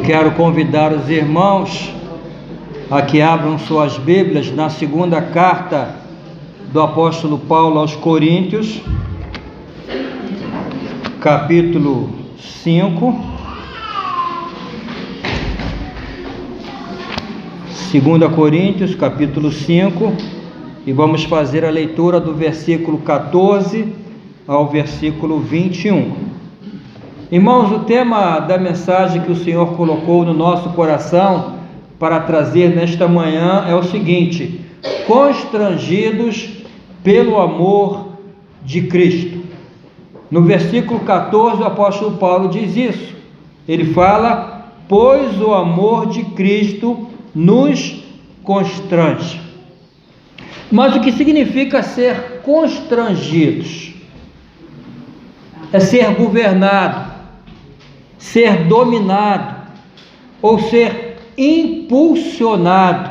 quero convidar os irmãos a que abram suas Bíblias na segunda carta do apóstolo Paulo aos Coríntios, capítulo 5. 2 Coríntios, capítulo 5, e vamos fazer a leitura do versículo 14 ao versículo 21. Irmãos, o tema da mensagem que o Senhor colocou no nosso coração para trazer nesta manhã é o seguinte: constrangidos pelo amor de Cristo. No versículo 14, o apóstolo Paulo diz isso. Ele fala: pois o amor de Cristo nos constrange. Mas o que significa ser constrangidos? É ser governado, ser dominado, ou ser impulsionado.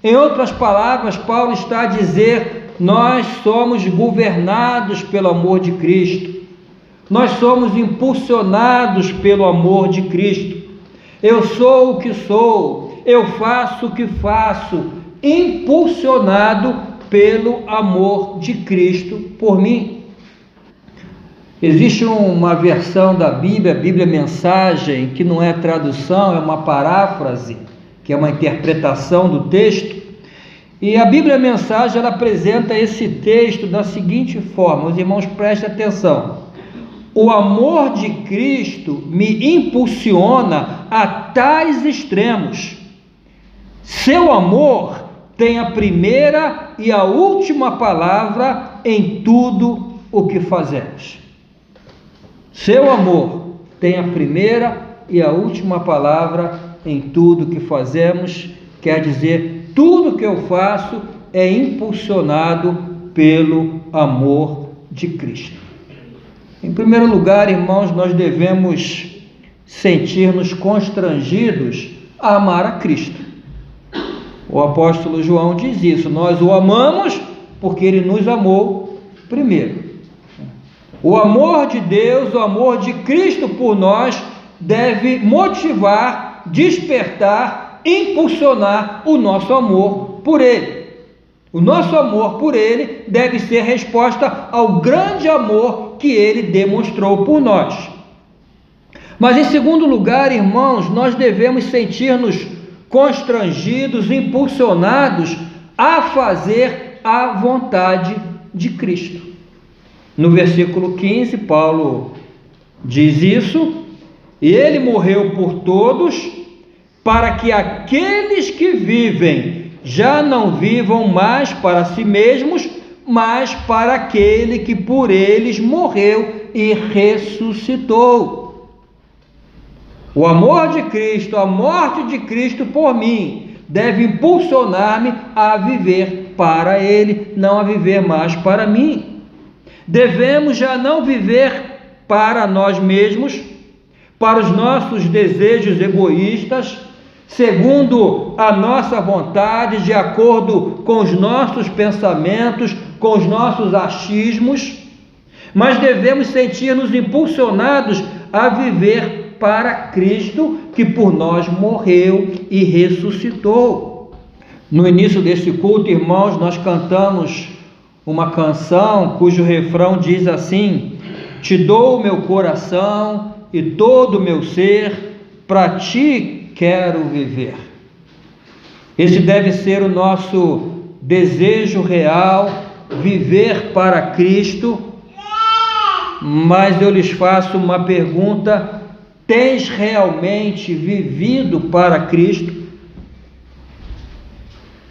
Em outras palavras, Paulo está a dizer: nós somos governados pelo amor de Cristo, nós somos impulsionados pelo amor de Cristo. Eu sou o que sou, eu faço o que faço, impulsionado pelo amor de Cristo por mim. Existe uma versão da Bíblia, a Bíblia Mensagem, que não é tradução, é uma paráfrase, que é uma interpretação do texto. E a Bíblia Mensagem, ela apresenta esse texto da seguinte forma, os irmãos prestem atenção: o amor de Cristo me impulsiona a tais extremos. Seu amor tem a primeira e a última palavra em tudo o que fazemos. Seu amor tem a primeira e a última palavra em tudo que fazemos, quer dizer, tudo que eu faço é impulsionado pelo amor de Cristo. Em primeiro lugar, irmãos, nós devemos sentir-nos constrangidos a amar a Cristo. O apóstolo João diz isso: nós o amamos porque ele nos amou primeiro. O amor de Deus, o amor de Cristo por nós deve motivar, despertar, impulsionar o nosso amor por Ele. O nosso amor por Ele deve ser resposta ao grande amor que Ele demonstrou por nós. Mas em segundo lugar, irmãos, nós devemos sentir-nos constrangidos, impulsionados a fazer a vontade de Cristo. No versículo 15, Paulo diz isso: e ele morreu por todos, para que aqueles que vivem já não vivam mais para si mesmos, mas para aquele que por eles morreu e ressuscitou. O amor de Cristo, a morte de Cristo por mim, deve impulsionar-me a viver para Ele, não a viver mais para mim. Devemos já não viver para nós mesmos, para os nossos desejos egoístas, segundo a nossa vontade, de acordo com os nossos pensamentos, com os nossos achismos, mas devemos sentir-nos impulsionados a viver para Cristo, que por nós morreu e ressuscitou. No início desse culto, irmãos, nós cantamos uma canção cujo refrão diz assim: te dou o meu coração e todo o meu ser, para ti quero viver. Esse deve ser o nosso desejo real, viver para Cristo. Mas eu lhes faço uma pergunta: tens realmente vivido para Cristo?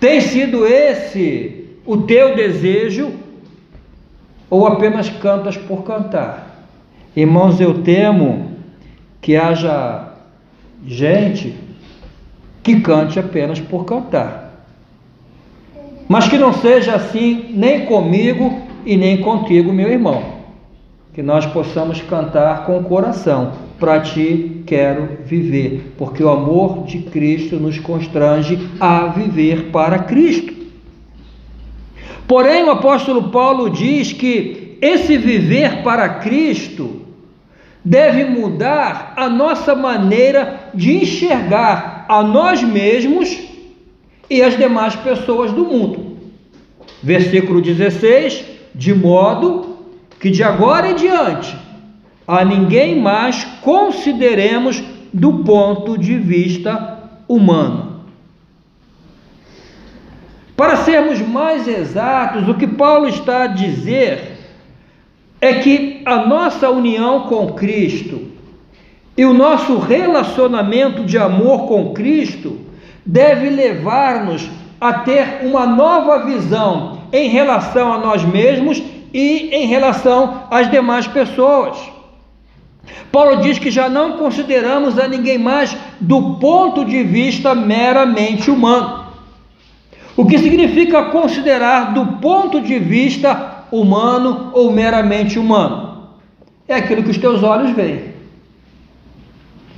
Tem sido esse o teu desejo, ou apenas cantas por cantar? Irmãos, eu temo que haja gente que cante apenas por cantar, mas que não seja assim nem comigo e nem contigo, meu irmão. Que nós possamos cantar com o coração: para ti quero viver, porque o amor de Cristo nos constrange a viver para Cristo. Porém, o apóstolo Paulo diz que esse viver para Cristo deve mudar a nossa maneira de enxergar a nós mesmos e as demais pessoas do mundo. Versículo 16: de modo que de agora em diante a ninguém mais consideremos do ponto de vista humano. Para sermos mais exatos, o que Paulo está a dizer é que a nossa união com Cristo e o nosso relacionamento de amor com Cristo deve levar-nos a ter uma nova visão em relação a nós mesmos e em relação às demais pessoas. Paulo diz que já não consideramos a ninguém mais do ponto de vista meramente humano. O que significa considerar do ponto de vista humano ou meramente humano? É aquilo que os teus olhos veem.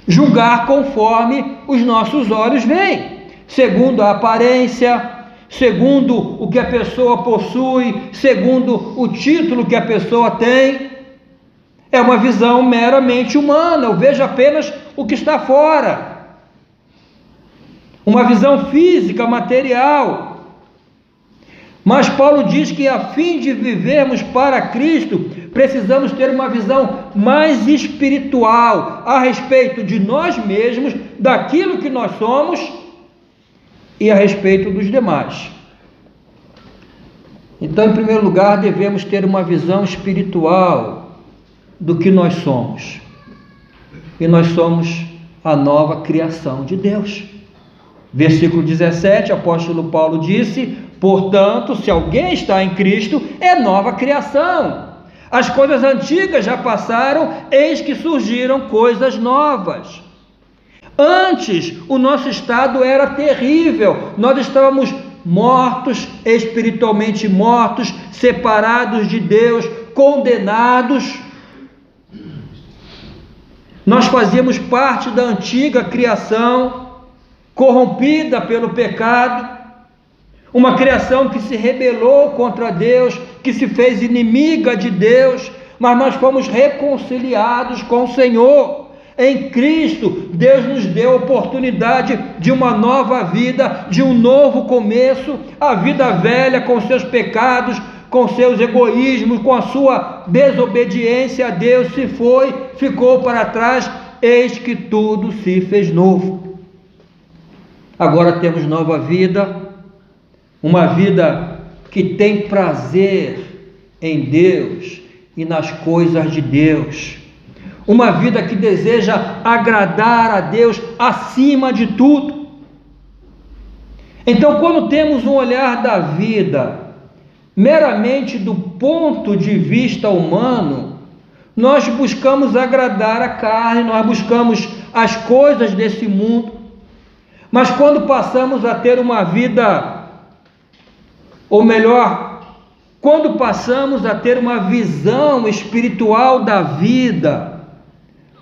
Julgar conforme os nossos olhos veem, segundo a aparência, segundo o que a pessoa possui, segundo o título que a pessoa tem. É uma visão meramente humana. Eu vejo apenas o que está fora. Uma visão física, material. Mas Paulo diz que a fim de vivermos para Cristo, precisamos ter uma visão mais espiritual a respeito de nós mesmos, daquilo que nós somos e a respeito dos demais. Então, em primeiro lugar, devemos ter uma visão espiritual do que nós somos. E nós somos a nova criação de Deus. Versículo 17, o apóstolo Paulo disse: portanto, se alguém está em Cristo, é nova criação. As coisas antigas já passaram, eis que surgiram coisas novas. Antes, o nosso estado era terrível. Nós estávamos mortos, espiritualmente mortos, separados de Deus, condenados. Nós fazíamos parte da antiga criação, corrompida pelo pecado, uma criação que se rebelou contra Deus, que se fez inimiga de Deus, mas nós fomos reconciliados com o Senhor. Em Cristo, Deus nos deu a oportunidade de uma nova vida, de um novo começo. A vida velha, com seus pecados, com seus egoísmos, com a sua desobediência a Deus, se foi, ficou para trás, eis que tudo se fez novo. Agora temos nova vida, uma vida que tem prazer em Deus e nas coisas de Deus, uma vida que deseja agradar a Deus acima de tudo. Então, quando temos um olhar da vida meramente do ponto de vista humano, nós buscamos agradar a carne, nós buscamos as coisas desse mundo. Mas quando passamos a ter uma vida, ou melhor, quando passamos a ter uma visão espiritual da vida,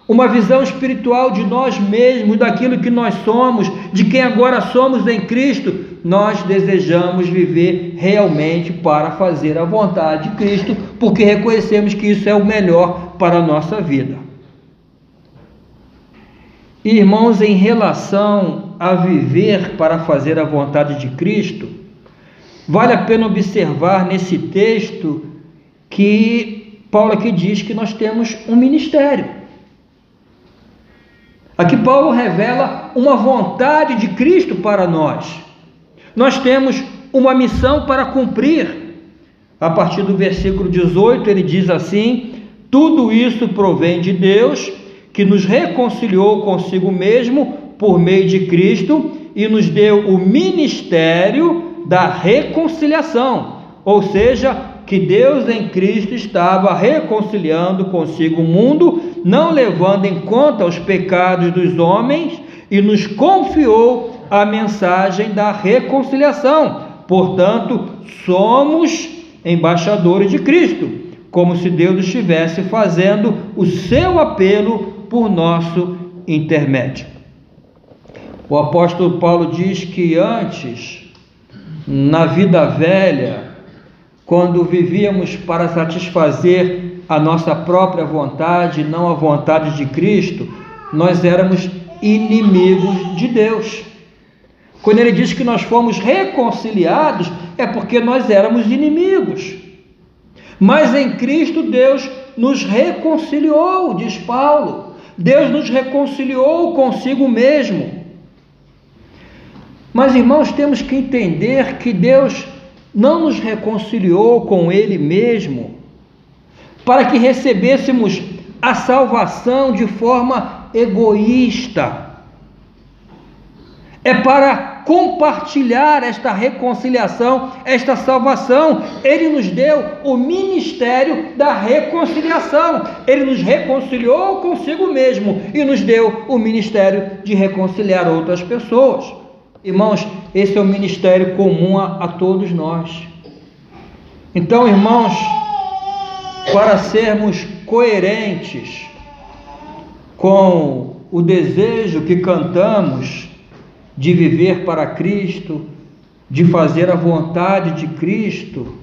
uma visão espiritual de nós mesmos, daquilo que nós somos, de quem agora somos em Cristo, nós desejamos viver realmente para fazer a vontade de Cristo, porque reconhecemos que isso é o melhor para a nossa vida. Irmãos, em relação a viver para fazer a vontade de Cristo, vale a pena observar nesse texto que Paulo aqui diz que nós temos um ministério. Aqui Paulo revela uma vontade de Cristo para nós. Nós temos uma missão para cumprir. A partir do versículo 18 ele diz assim: tudo isso provém de Deus, que nos reconciliou consigo mesmo por meio de Cristo e nos deu o ministério da reconciliação, ou seja, que Deus em Cristo estava reconciliando consigo o mundo, não levando em conta os pecados dos homens, e nos confiou a mensagem da reconciliação. Portanto, somos embaixadores de Cristo, como se Deus estivesse fazendo o seu apelo por nosso intermédio. O apóstolo Paulo diz que antes, na vida velha, quando vivíamos para satisfazer a nossa própria vontade, não a vontade de Cristo, nós éramos inimigos de Deus. Quando ele diz que nós fomos reconciliados, é porque nós éramos inimigos. Mas em Cristo Deus nos reconciliou, diz Paulo. Deus nos reconciliou consigo mesmo. Mas, irmãos, temos que entender que Deus não nos reconciliou com Ele mesmo para que recebêssemos a salvação de forma egoísta. É para compartilhar esta reconciliação, esta salvação. Ele nos deu o ministério da reconciliação. Ele nos reconciliou consigo mesmo e nos deu o ministério de reconciliar outras pessoas. Irmãos, esse é o ministério comum a todos nós. Então, irmãos, para sermos coerentes com o desejo que cantamos de viver para Cristo, de fazer a vontade de Cristo,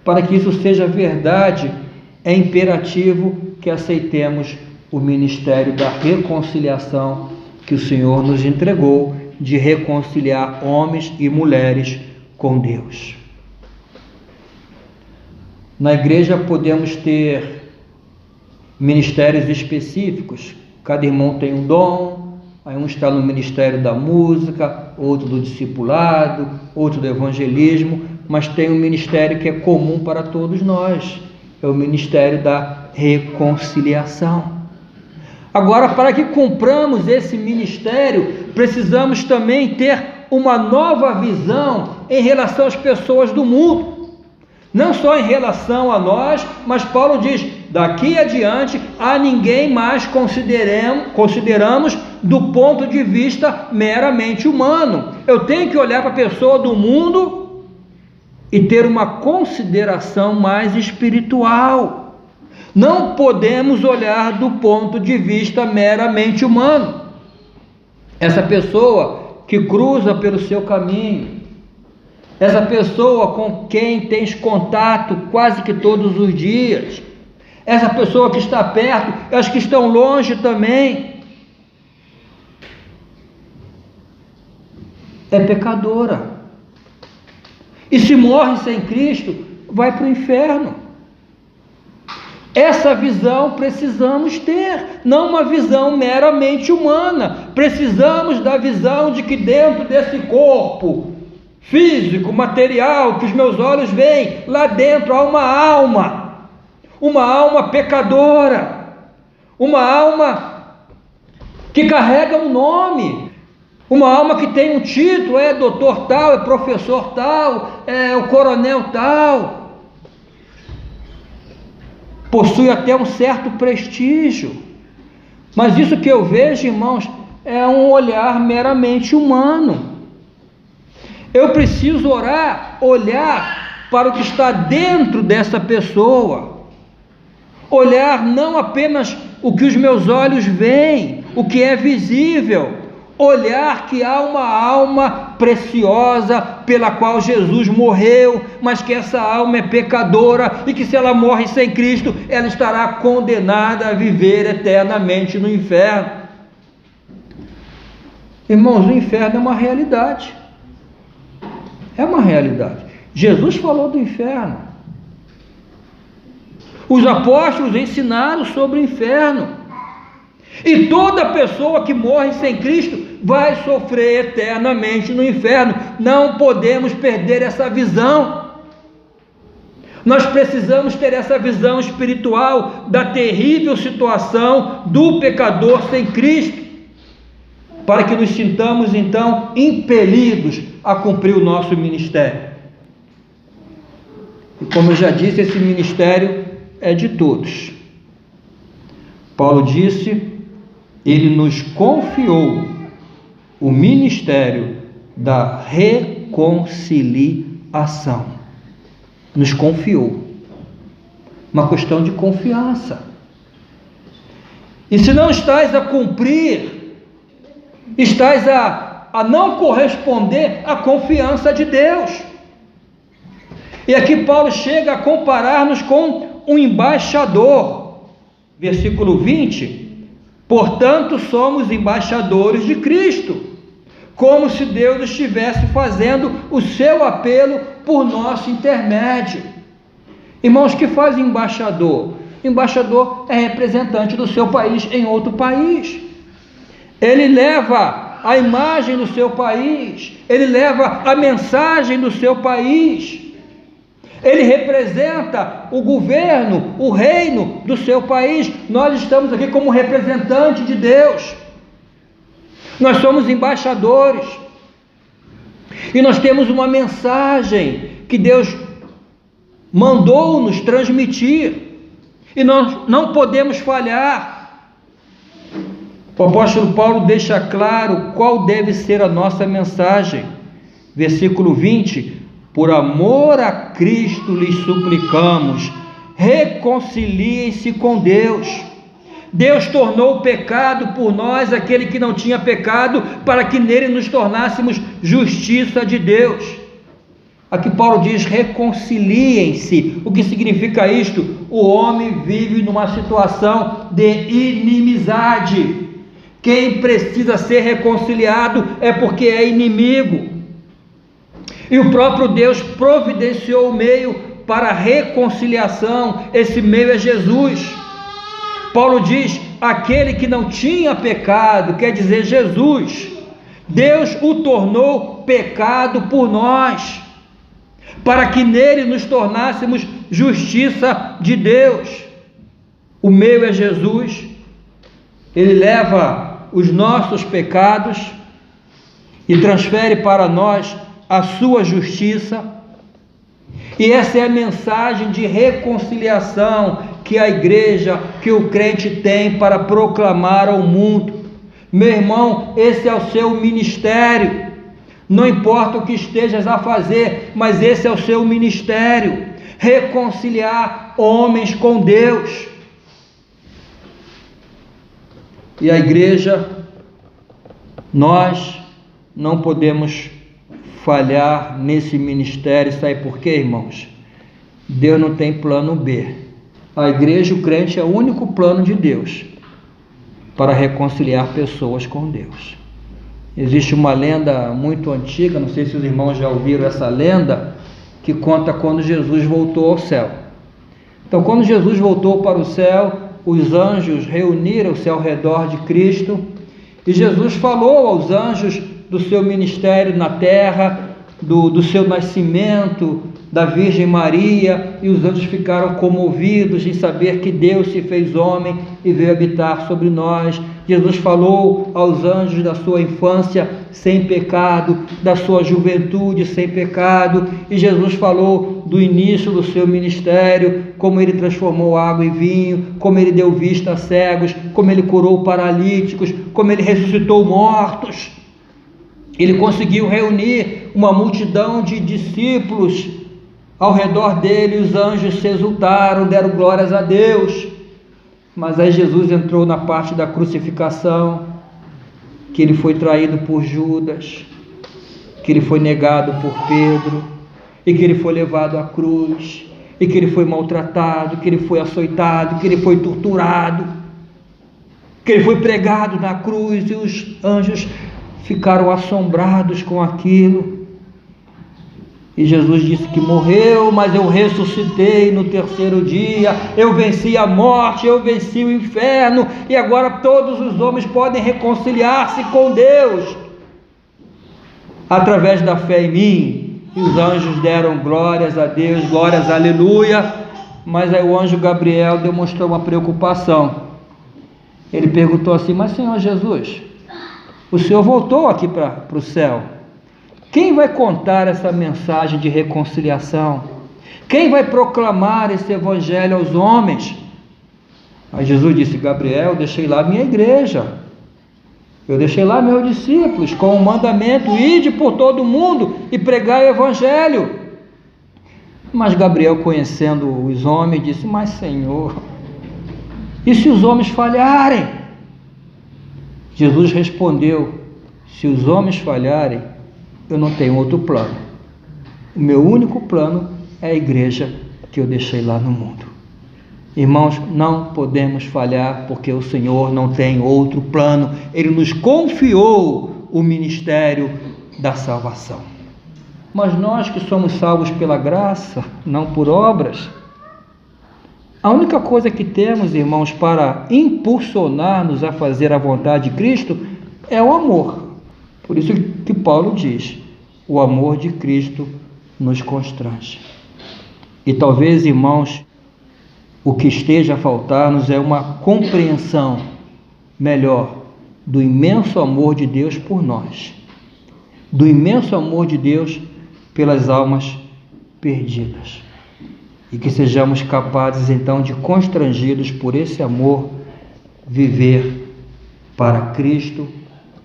para que isso seja verdade, é imperativo que aceitemos o ministério da reconciliação que o Senhor nos entregou, de reconciliar homens e mulheres com Deus. Na igreja podemos ter ministérios específicos, cada irmão tem um dom, aí um está no ministério da música, outro do discipulado, outro do evangelismo, mas tem um ministério que é comum para todos nós, é o ministério da reconciliação. Agora, para que cumpramos esse ministério, precisamos também ter uma nova visão em relação às pessoas do mundo. Não só em relação a nós, mas Paulo diz, daqui adiante a ninguém mais consideramos do ponto de vista meramente humano. Eu tenho que olhar para a pessoa do mundo e ter uma consideração mais espiritual. Não podemos olhar do ponto de vista meramente humano. Essa pessoa que cruza pelo seu caminho, essa pessoa com quem tens contato quase que todos os dias, essa pessoa que está perto, as que estão longe também, é pecadora. E se morre sem Cristo, vai para o inferno. Essa visão precisamos ter, não uma visão meramente humana. Precisamos da visão de que dentro desse corpo físico, material, que os meus olhos veem, lá dentro há uma alma pecadora, uma alma que carrega um nome, uma alma que tem um título, é doutor tal, é professor tal, é o coronel tal, possui até um certo prestígio, mas isso que eu vejo, irmãos, é um olhar meramente humano. Eu preciso olhar para o que está dentro dessa pessoa, olhar não apenas o que os meus olhos veem, o que é visível, olhar que há uma alma preciosa pela qual Jesus morreu, mas que essa alma é pecadora e que se ela morre sem Cristo, ela estará condenada a viver eternamente no inferno. Irmãos, o inferno é uma realidade. É uma realidade. Jesus falou do inferno. Os apóstolos ensinaram sobre o inferno. E toda pessoa que morre sem Cristo vai sofrer eternamente no inferno. Não podemos perder essa visão. Nós precisamos ter essa visão espiritual da terrível situação do pecador sem Cristo, para que nos sintamos então impelidos a cumprir o nosso ministério. E como eu já disse, esse ministério é de todos. Paulo disse, ele nos confiou o ministério da reconciliação. Nos confiou. Uma questão de confiança. E se não estás a cumprir, estás a não corresponder à confiança de Deus. E aqui Paulo chega a comparar-nos com um embaixador. Versículo 20: portanto, somos embaixadores de Cristo, como se Deus estivesse fazendo o seu apelo por nosso intermédio. Irmãos, que faz embaixador? Embaixador é representante do seu país em outro país. Ele leva a imagem do seu país, ele leva a mensagem do seu país, ele representa o governo, o reino do seu país. Nós estamos aqui como representante de Deus, nós somos embaixadores, e nós temos uma mensagem que Deus mandou nos transmitir, e nós não podemos falhar. O apóstolo Paulo deixa claro qual deve ser a nossa mensagem. Versículo 20: por amor a Cristo lhes suplicamos, reconciliem-se com Deus. Deus tornou o pecado por nós aquele que não tinha pecado, para que nele nos tornássemos justiça de Deus. Aqui Paulo diz: reconciliem-se. O que significa isto? O homem vive numa situação de inimizade. Quem precisa ser reconciliado é porque é inimigo, e o próprio Deus providenciou o meio para a reconciliação. Esse meio é Jesus. Paulo diz: aquele que não tinha pecado, quer dizer Jesus, Deus o tornou pecado por nós, para que nele nos tornássemos justiça de Deus. O meio é Jesus. Ele leva os nossos pecados e transfere para nós a sua justiça, e essa é a mensagem de reconciliação que a igreja, que o crente tem para proclamar ao mundo. Meu irmão, esse é o seu ministério. Não importa o que estejas a fazer, mas esse é o seu ministério: reconciliar homens com Deus. E a igreja, nós não podemos falhar nesse ministério. Sabe por quê, irmãos? Deus não tem plano B. A igreja, o crente, é o único plano de Deus para reconciliar pessoas com Deus. Existe uma lenda muito antiga, não sei se os irmãos já ouviram essa lenda, que conta quando Jesus voltou ao céu. Então, quando Jesus voltou para o céu, os anjos reuniram-se ao redor de Cristo, e Jesus falou aos anjos do seu ministério na terra, do seu nascimento, da Virgem Maria, e os anjos ficaram comovidos em saber que Deus se fez homem e veio habitar sobre nós. Jesus falou aos anjos da sua infância sem pecado, da sua juventude sem pecado, e Jesus falou do início do seu ministério, como ele transformou água em vinho, como ele deu vista a cegos, como ele curou paralíticos, como ele ressuscitou mortos. Ele conseguiu reunir uma multidão de discípulos ao redor dele. Os anjos se exultaram, deram glórias a Deus. Mas aí Jesus entrou na parte da crucificação, que ele foi traído por Judas, que ele foi negado por Pedro, e que ele foi levado à cruz, e que ele foi maltratado, que ele foi açoitado, que ele foi torturado, que ele foi pregado na cruz, e os anjos ficaram assombrados com aquilo. E Jesus disse que morreu, mas eu ressuscitei no terceiro dia, eu venci a morte, eu venci o inferno, e agora todos os homens podem reconciliar-se com Deus através da fé em mim. E os anjos deram glórias a Deus, glórias, aleluia. Mas aí o anjo Gabriel demonstrou uma preocupação. Ele perguntou assim: mas Senhor Jesus, o Senhor voltou aqui para o céu, quem vai contar essa mensagem de reconciliação? Quem vai proclamar esse evangelho aos homens? Aí Jesus disse: Gabriel, eu deixei lá minha igreja, eu deixei lá meus discípulos com o mandamento: ide por todo mundo e pregai o evangelho. Mas Gabriel, conhecendo os homens, disse: mas Senhor, e se os homens falharem? Jesus respondeu: se os homens falharem, eu não tenho outro plano. O meu único plano é a igreja que eu deixei lá no mundo. Irmãos, não podemos falhar, porque o Senhor não tem outro plano. Ele nos confiou o ministério da salvação. Mas nós que somos salvos pela graça, não por obras, a única coisa que temos, irmãos, para impulsionar-nos a fazer a vontade de Cristo é o amor. Por isso que Paulo diz: o amor de Cristo nos constrange. E talvez, irmãos, o que esteja a faltar-nos é uma compreensão melhor do imenso amor de Deus por nós, do imenso amor de Deus pelas almas perdidas, e que sejamos capazes então de, constrangidos por esse amor, viver para Cristo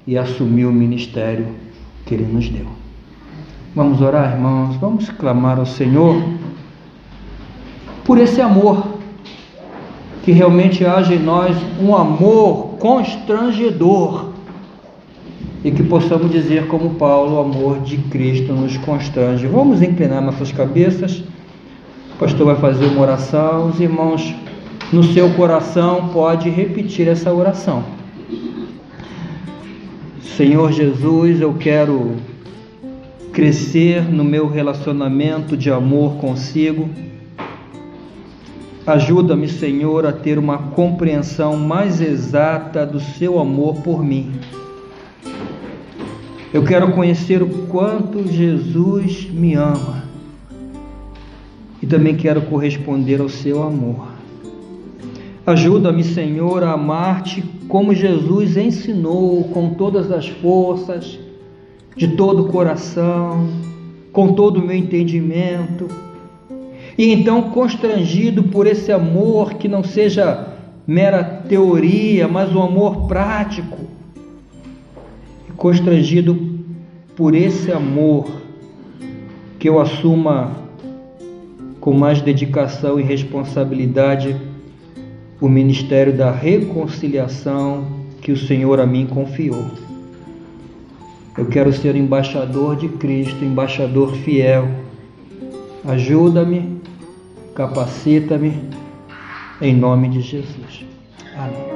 e assumir o ministério que Ele nos deu. Vamos orar, irmãos, vamos clamar ao Senhor por esse amor, que realmente haja em nós um amor constrangedor, e que possamos dizer como Paulo: o amor de Cristo nos constrange. Vamos inclinar nossas cabeças, o pastor vai fazer uma oração, os irmãos no seu coração pode repetir essa oração. Senhor Jesus, eu quero crescer no meu relacionamento de amor consigo. Ajuda-me, Senhor, a ter uma compreensão mais exata do seu amor por mim. Eu quero conhecer o quanto Jesus me ama e também quero corresponder ao seu amor. Ajuda-me, Senhor, a amar-te como Jesus ensinou, com todas as forças, de todo o coração, com todo o meu entendimento. E então, constrangido por esse amor que não seja mera teoria, mas um amor prático, constrangido por esse amor, que eu assuma com mais dedicação e responsabilidade o ministério da reconciliação que o Senhor a mim confiou. Eu quero ser embaixador de Cristo, embaixador fiel. Ajuda-me, capacita-me, em nome de Jesus. Amém.